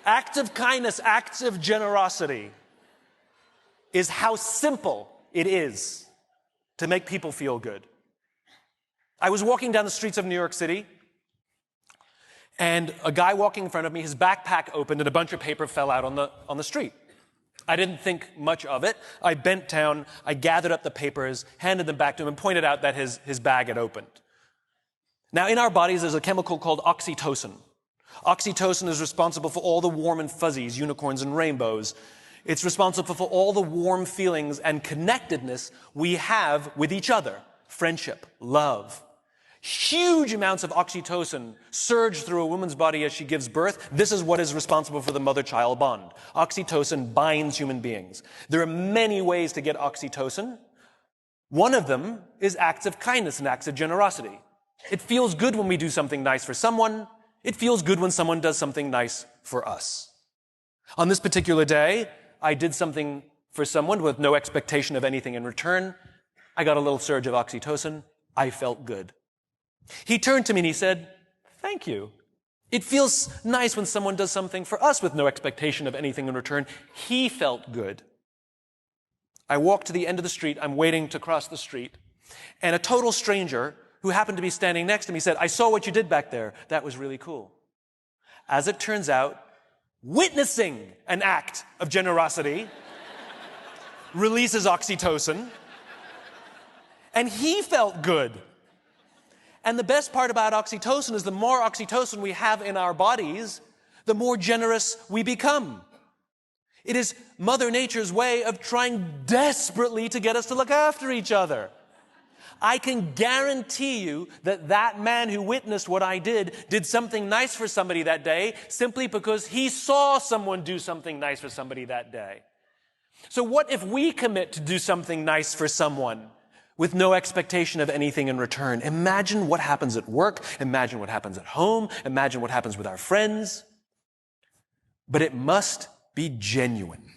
Acts of kindness, acts of generosity is how simple it is to make people feel good. I was walking down the streets of New York City, and a guy walking in front of me, his backpack opened and a bunch of paper fell out on the street. I didn't think much of it. I bent down, I gathered up the papers, handed them back to him, and pointed out that his bag had opened. Now, in our bodies, there's a chemical called oxytocin. Oxytocin is responsible for all the warm and fuzzies, unicorns and rainbows. It's responsible for all the warm feelings and connectedness we have with each other. Friendship, love. Huge amounts of oxytocin surge through a woman's body as she gives birth. This is what is responsible for the mother-child bond. Oxytocin binds human beings. There are many ways to get oxytocin. One of them is acts of kindness and acts of generosity. It feels good when we do something nice for someone. It feels good when someone does something nice for us. On this particular day, I did something for someone with no expectation of anything in return. I got a little surge of oxytocin. I felt good. He turned to me and he said, "Thank you. It feels nice when someone does something for us with no expectation of anything in return." He felt good. I walked to the end of the street. I'm waiting to cross the street. And a total stranger who happened to be standing next to me said, "I saw what you did back there. That was really cool." As it turns out, witnessing an act of generosity releases oxytocin, and he felt good. And the best part about oxytocin is the more oxytocin we have in our bodies, the more generous we become. It is Mother Nature's way of trying desperately to get us to look after each other. I can guarantee you that that man who witnessed what I did something nice for somebody that day simply because he saw someone do something nice for somebody that day. So what if we commit to do something nice for someone with no expectation of anything in return? Imagine what happens at work. Imagine what happens at home. Imagine what happens with our friends. But it must be genuine.